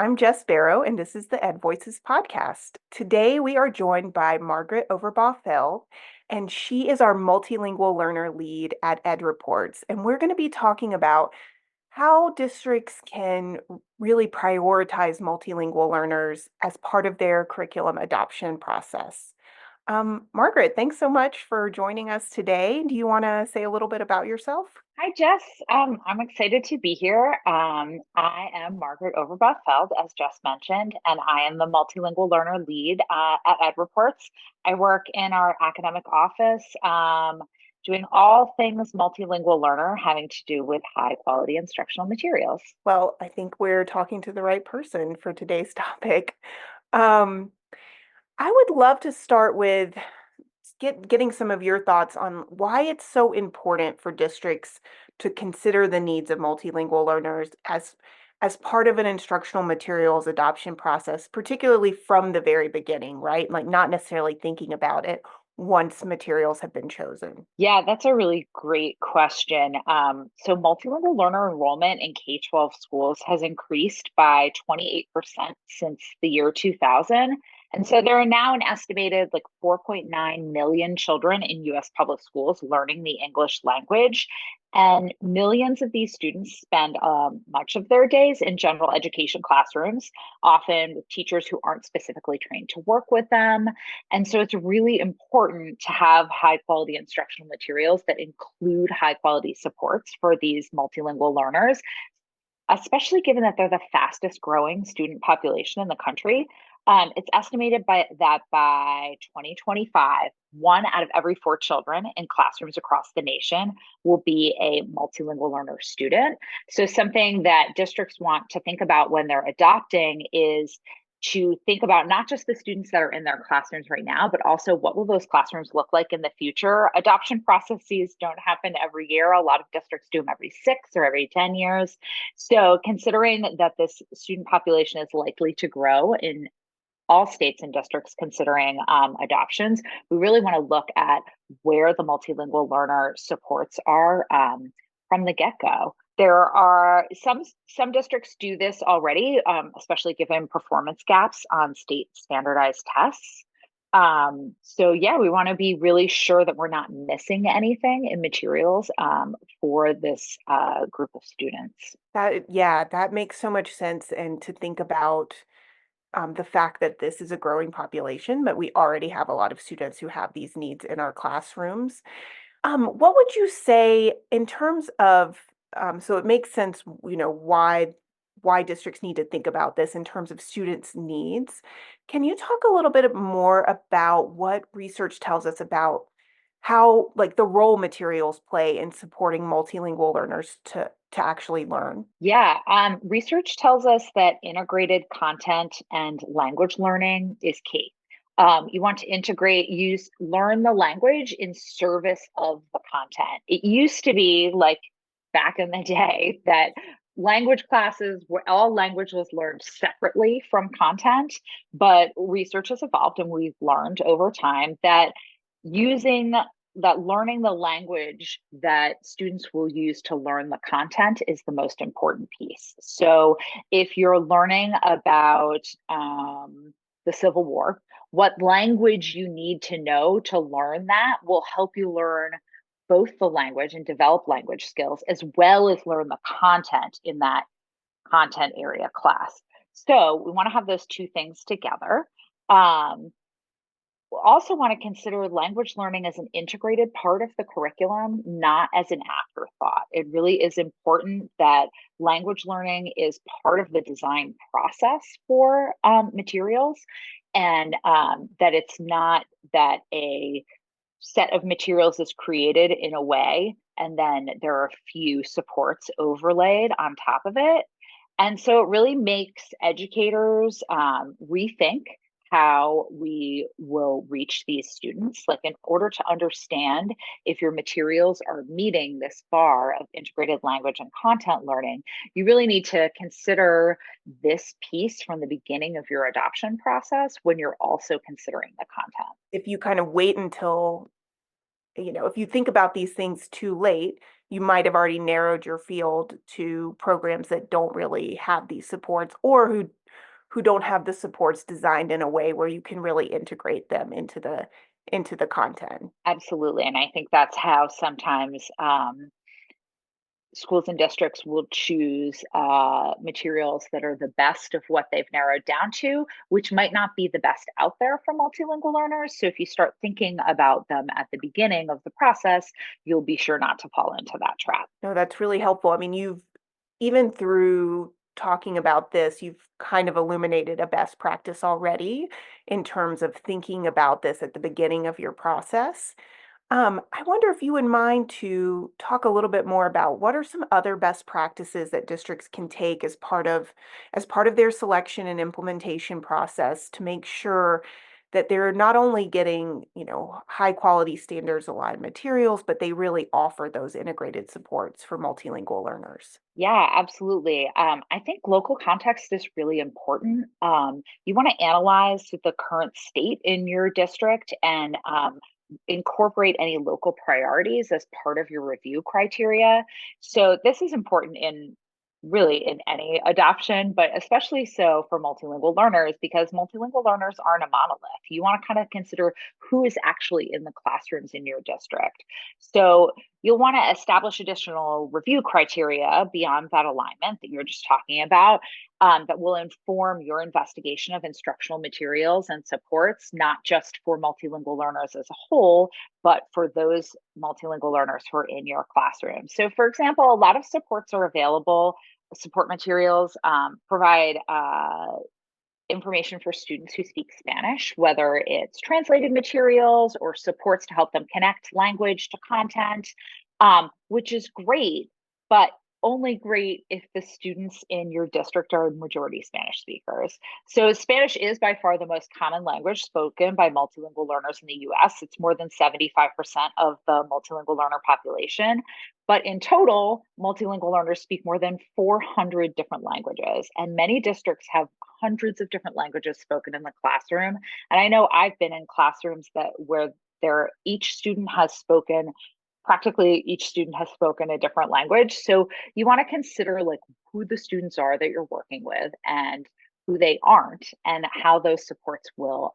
I'm Jess Barrow, and this is the Ed Voices podcast. Today, we are joined by Margaret Overbagh-Feld, and she is our multilingual learner lead at EdReports. And we're going to be talking about how districts can really prioritize multilingual learners as part of their curriculum adoption process. Margaret, thanks so much for joining us today. Do you want to say a little bit about yourself? Hi, Jess. I'm excited to be here. I am Margaret Overbagh-Feld, as Jess mentioned, and I am the multilingual learner lead at EdReports. I work in our academic office, doing all things multilingual learner having to do with high quality instructional materials. Well, I think we're talking to the right person for today's topic. Um, I would love to start with getting some of your thoughts on why it's so important for districts to consider the needs of multilingual learners as part of an instructional materials adoption process, particularly from the very beginning, right? Like not necessarily thinking about it once materials have been chosen. Yeah, that's a really great question. So multilingual learner enrollment in K-12 schools has increased by 28% since the year 2000. And so there are now an estimated like 4.9 million children in US public schools learning the English language. And millions of these students spend much of their days in general education classrooms, often with teachers who aren't specifically trained to work with them. And so it's really important to have high quality instructional materials that include high quality supports for these multilingual learners, especially given that they're the fastest growing student population in the country. It's estimated that by 2025, 1 out of every 4 children in classrooms across the nation will be a multilingual learner student. So, something that districts want to think about when they're adopting is to think about not just the students that are in their classrooms right now, but also what will those classrooms look like in the future. Adoption processes don't happen every year. A lot of districts do them every 6 or every 10 years. So considering that this student population is likely to grow in all states and districts considering adoptions, we really want to look at where the multilingual learner supports are from the get-go. There are some districts do this already, especially given performance gaps on state standardized tests. So yeah, we want to be really sure that we're not missing anything in materials for this group of students. That makes so much sense. And to think about the fact that this is a growing population, but we already have a lot of students who have these needs in our classrooms. What would you say in terms of, so it makes sense, why districts need to think about this in terms of students' needs. Can you talk a little bit more about what research tells us about how, like, the role materials play in supporting multilingual learners to actually learn? Yeah, research tells us that integrated content and language learning is key. You want to learn the language in service of the content. It used to be like back in the day that language classes where all language was learned separately from content, but research has evolved and we've learned over time that using learning the language that students will use to learn the content is the most important piece. So if you're learning about the Civil War, what language you need to know to learn that will help you learn both the language and develop language skills, as well as learn the content in that content area class. So we want to have those two things together. We also want to consider language learning as an integrated part of the curriculum, not as an afterthought. It really is important that language learning is part of the design process for materials, and that it's not that a set of materials is created in a way and then there are a few supports overlaid on top of it. And so it really makes educators rethink how we will reach these students. Like, in order to understand if your materials are meeting this bar of integrated language and content learning, you really need to consider this piece from the beginning of your adoption process when you're also considering the content. If you kind of wait until, if you think about these things too late, you might have already narrowed your field to programs that don't really have these supports or who don't have the supports designed in a way where you can really integrate them into the content. Absolutely. And I think that's how sometimes schools and districts will choose materials that are the best of what they've narrowed down to, which might not be the best out there for multilingual learners. So if you start thinking about them at the beginning of the process, you'll be sure not to fall into that trap. No, that's really helpful. I mean, you've even through talking about this, you've kind of illuminated a best practice already in terms of thinking about this at the beginning of your process. I wonder if you would mind to talk a little bit more about what are some other best practices that districts can take as part of their selection and implementation process to make sure that they're not only getting, high quality standards aligned materials, but they really offer those integrated supports for multilingual learners. Yeah, absolutely. I think local context is really important. You want to analyze the current state in your district and incorporate any local priorities as part of your review criteria. So this is important in really in any adoption, but especially so for multilingual learners because multilingual learners aren't a monolith. You want to kind of consider who is actually in the classrooms in your district. So you'll want to establish additional review criteria beyond that alignment that you're just talking about that will inform your investigation of instructional materials and supports, not just for multilingual learners as a whole, but for those multilingual learners who are in your classroom. So, for example, a lot of supports are available. Support materials provide information for students who speak Spanish, whether it's translated materials or supports to help them connect language to content, which is great, but only great if the students in your district are majority Spanish speakers. So Spanish is by far the most common language spoken by multilingual learners in the US. It's more than 75% of the multilingual learner population. But in total, multilingual learners speak more than 400 different languages, and many districts have hundreds of different languages spoken in the classroom. And I know I've been in classrooms where each student has spoken practically each student has spoken a different language. So you want to consider like who the students are that you're working with and who they aren't, and how those supports will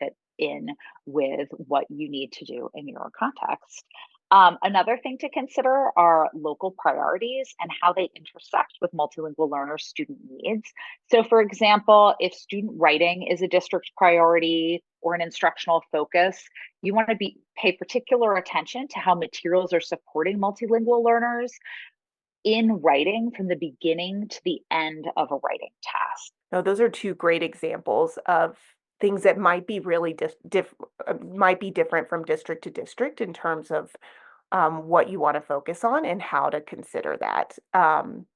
fit in with what you need to do in your context. Another thing to consider are local priorities and how they intersect with multilingual learners' student needs. So, for example, if student writing is a district priority or an instructional focus, you want to pay particular attention to how materials are supporting multilingual learners in writing from the beginning to the end of a writing task. No, those are two great examples of things that might be really might be different from district to district in terms of what you want to focus on and how to consider that.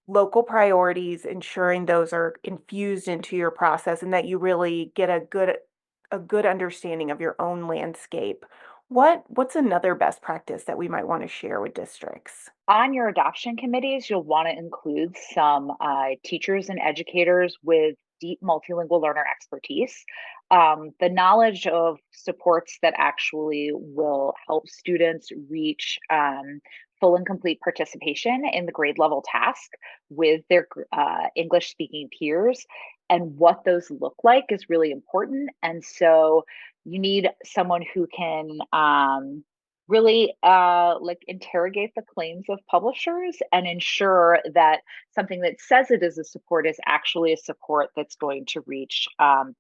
Local priorities, ensuring those are infused into your process and that you really get a good understanding of your own landscape. What's another best practice that we might want to share with districts? On your adoption committees, you'll want to include some teachers and educators with deep multilingual learner expertise, the knowledge of supports that actually will help students reach full and complete participation in the grade level task with their English speaking peers. And what those look like is really important. And so you need someone who can really like interrogate the claims of publishers and ensure that something that says it is a support is actually a support that's going to reach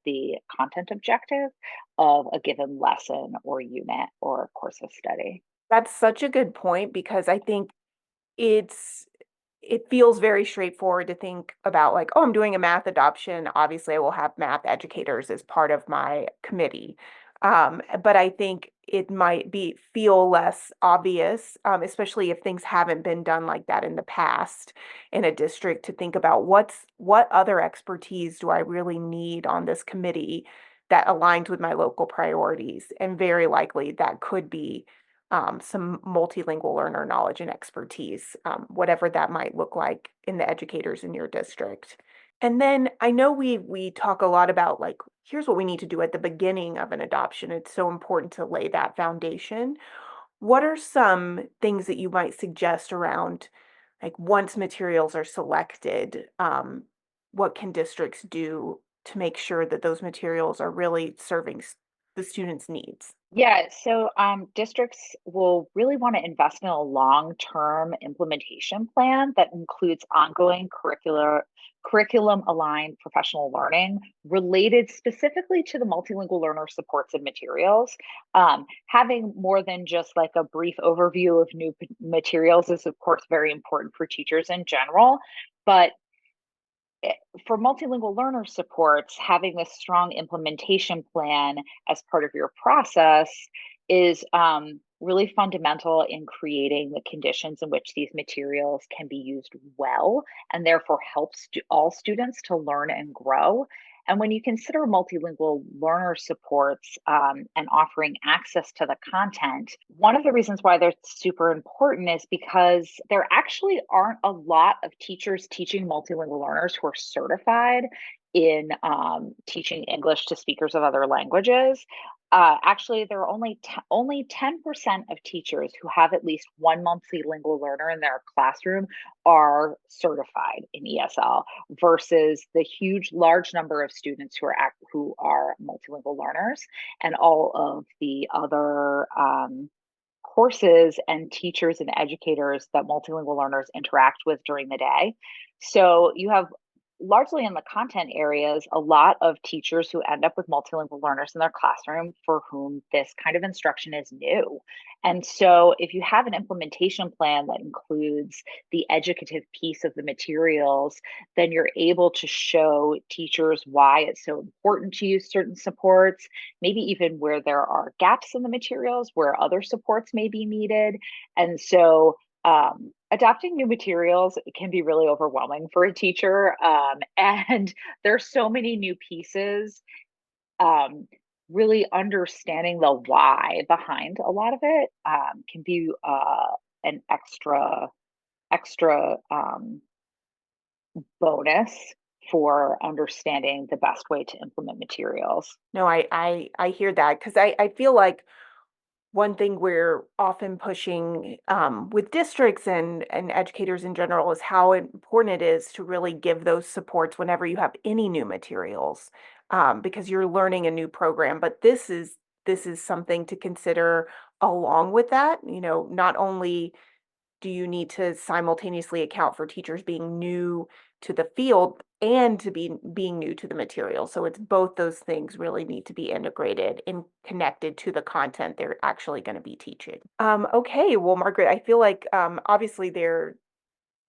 the content objective of a given lesson or unit or course of study. That's such a good point because I think it's it feels very straightforward to think about like, oh, I'm doing a math adoption. Obviously, I will have math educators as part of my committee. But I think it might be feel less obvious, especially if things haven't been done like that in the past in a district to think about what other expertise do I really need on this committee that aligns with my local priorities. And very likely that could be some multilingual learner knowledge and expertise, whatever that might look like in the educators in your district. And then I know we talk a lot about like, here's what we need to do at the beginning of an adoption. It's so important to lay that foundation. What are some things that you might suggest around like once materials are selected, what can districts do to make sure that those materials are really serving the students' needs? Yeah, so districts will really want to invest in a long-term implementation plan that includes ongoing curriculum-aligned professional learning related specifically to the multilingual learner supports and materials. Having more than just like a brief overview of new materials is, of course, very important for teachers in general, but for multilingual learner supports, having this strong implementation plan as part of your process is really fundamental in creating the conditions in which these materials can be used well and therefore helps all students to learn and grow. And when you consider multilingual learner supports and offering access to the content, one of the reasons why they're super important is because there actually aren't a lot of teachers teaching multilingual learners who are certified in teaching English to speakers of other languages. Actually, there are only 10% of teachers who have at least one multilingual learner in their classroom are certified in ESL versus the large number of students who are multilingual learners, and all of the other courses and teachers and educators that multilingual learners interact with during the day. So you have largely in the content areas, a lot of teachers who end up with multilingual learners in their classroom for whom this kind of instruction is new. And so if you have an implementation plan that includes the educative piece of the materials, then you're able to show teachers why it's so important to use certain supports, maybe even where there are gaps in the materials, where other supports may be needed. And so adopting new materials can be really overwhelming for a teacher. And there's so many new pieces. Really understanding the why behind a lot of it can be an extra bonus for understanding the best way to implement materials. No, I hear that because I feel like one thing we're often pushing with districts and educators in general is how important it is to really give those supports whenever you have any new materials, because you're learning a new program. But this is something to consider along with that. You know, not only do you need to simultaneously account for teachers being new to the field and to being new to the material. So it's both those things really need to be integrated and connected to the content they're actually going to be teaching. Okay, well, Margaret, I feel like obviously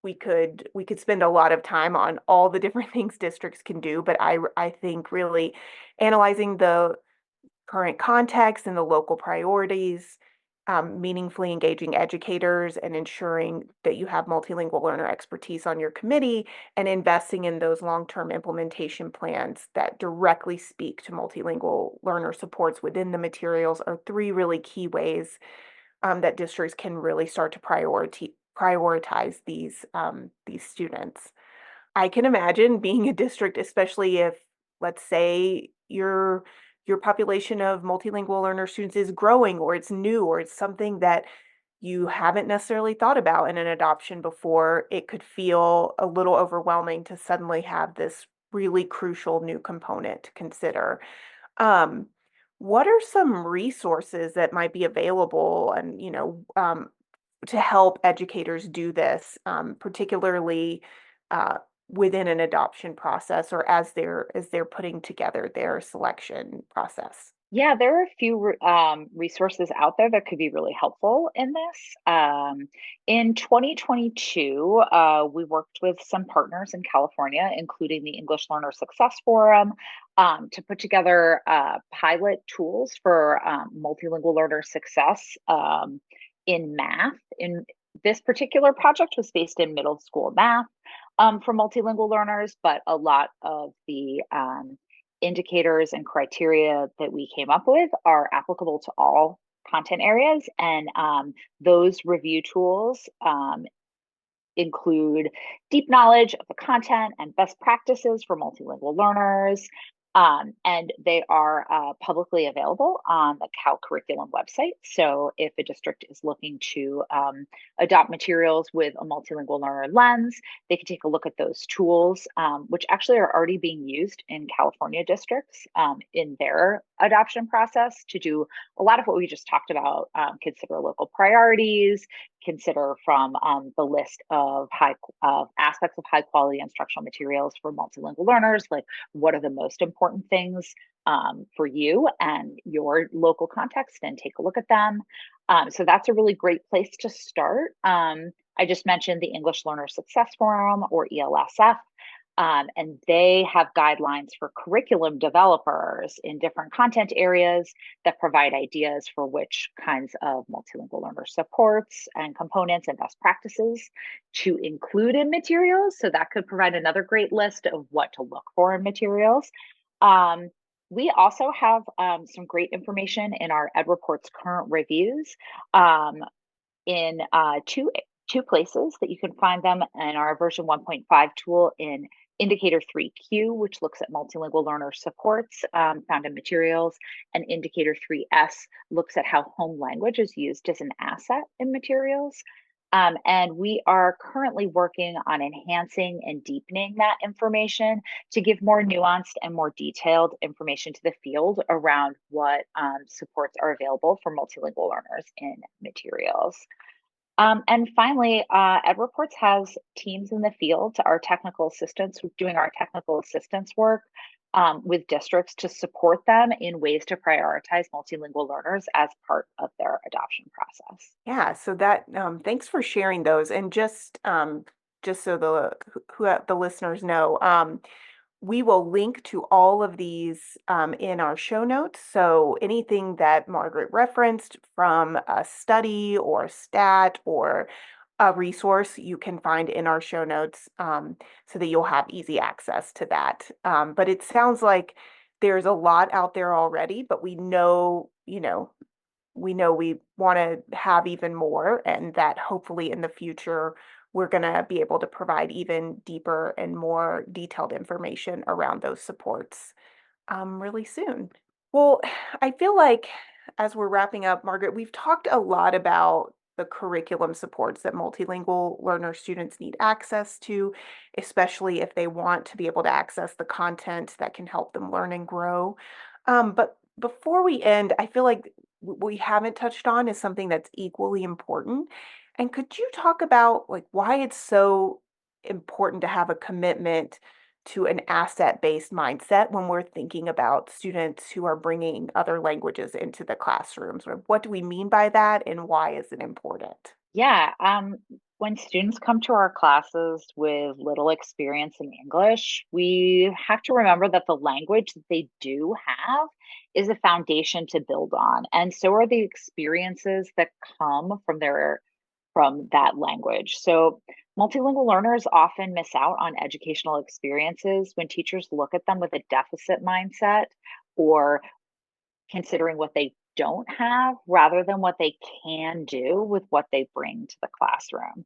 we could spend a lot of time on all the different things districts can do, but I think really analyzing the current context and the local priorities, meaningfully engaging educators and ensuring that you have multilingual learner expertise on your committee and investing in those long-term implementation plans that directly speak to multilingual learner supports within the materials are three really key ways that districts can really start to prioritize these students. I can imagine being a district, especially if, let's say, your population of multilingual learner students is growing or it's new or it's something that you haven't necessarily thought about in an adoption before, it could feel a little overwhelming to suddenly have this really crucial new component to consider. Um, what are some resources that might be available and, to help educators do this, particularly uh, within an adoption process or as they're putting together their selection process? Yeah, there are a few resources out there that could be really helpful in this. In 2022, we worked with some partners in California, including the English Learner Success Forum, to put together pilot tools for multilingual learner success in math. In this particular project was based in middle school math for multilingual learners, but a lot of the indicators and criteria that we came up with are applicable to all content areas. And those review tools include deep knowledge of the content and best practices for multilingual learners, And they are publicly available on the Cal Curriculum website. So if a district is looking to adopt materials with a multilingual learner lens, they can take a look at those tools, which actually are already being used in California districts in their adoption process to do a lot of what we just talked about. Consider local priorities, consider from the list of aspects of high quality instructional materials for multilingual learners, like what are the most important things for you and your local context, and take a look at them. So that's a really great place to start. I just mentioned the English Learner Success Forum, or ELSF. And they have guidelines for curriculum developers in different content areas that provide ideas for which kinds of multilingual learner supports and components and best practices to include in materials. So that could provide another great list of what to look for in materials. Um, we also have some great information in our EdReports current reviews. In two places that you can find them in our version 1.5 tool in Indicator 3Q, which looks at multilingual learner supports found in materials, and Indicator 3S looks at how home language is used as an asset in materials. And we are currently working on enhancing and deepening that information to give more nuanced and more detailed information to the field around what supports are available for multilingual learners in materials. And finally, EdReports has teams in the field, our technical assistants doing our technical assistance work with districts to support them in ways to prioritize multilingual learners as part of their adoption process. Yeah, so that thanks for sharing those. And just so the listeners know, we will link to all of these in our show notes. So anything that Margaret referenced from a study or a stat or a resource, you can find in our show notes, so that you'll have easy access to that. But it sounds like there's a lot out there already, but we want to have even more, and that hopefully in the future we're going to be able to provide even deeper and more detailed information around those supports really soon. Well, I feel like as we're wrapping up, Margaret, we've talked a lot about the curriculum supports that multilingual learner students need access to, especially if they want to be able to access the content that can help them learn and grow. But before we end, I feel like we haven't touched on is something that's equally important. And could you talk about like why it's so important to have a commitment to an asset-based mindset when we're thinking about students who are bringing other languages into the classrooms? Or what do we mean by that, and why is it important? Yeah, when students come to our classes with little experience in English, we have to remember that the language that they do have is a foundation to build on. And so are the experiences that come from that language. So multilingual learners often miss out on educational experiences when teachers look at them with a deficit mindset or considering what they don't have rather than what they can do with what they bring to the classroom.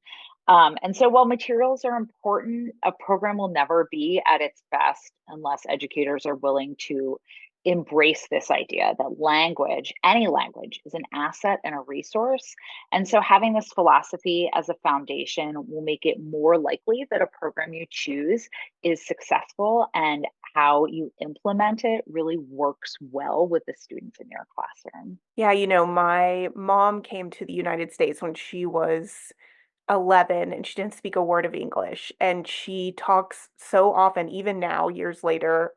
And so while materials are important, a program will never be at its best unless educators are willing to embrace this idea that language, any language, is an asset and a resource. And so having this philosophy as a foundation will make it more likely that a program you choose is successful, and how you implement it really works well with the students in your classroom. Yeah, my mom came to the United States when she was 11 and she didn't speak a word of English. And she talks so often, even now, years later,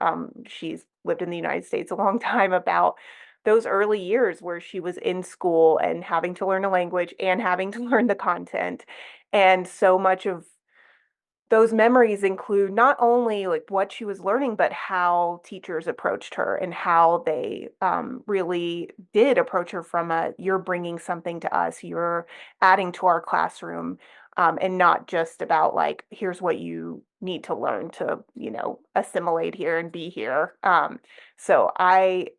she's lived in the United States a long time, about those early years where she was in school and having to learn a language and having to learn the content. And so much of those memories include not only like what she was learning, but how teachers approached her and how they really did approach her from a, you're bringing something to us, you're adding to our classroom, and not just about like, here's what you need to learn to, assimilate here and be here. So I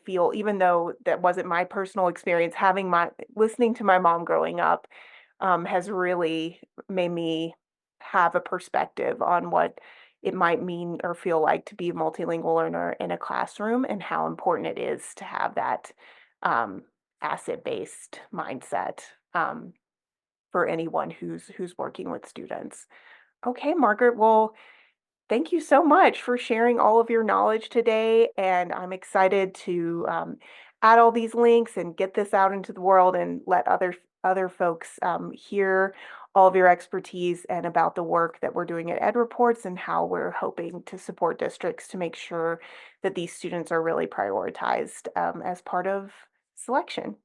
feel, even though that wasn't my personal experience, listening to my mom growing up has really made me have a perspective on what it might mean or feel like to be a multilingual learner in a classroom, and how important it is to have that um, asset-based mindset for anyone who's working with students. Okay, Margaret. Well, thank you so much for sharing all of your knowledge today, and I'm excited to add all these links and get this out into the world and let other folks hear all of your expertise and about the work that we're doing at EdReports and how we're hoping to support districts to make sure that these students are really prioritized as part of selection.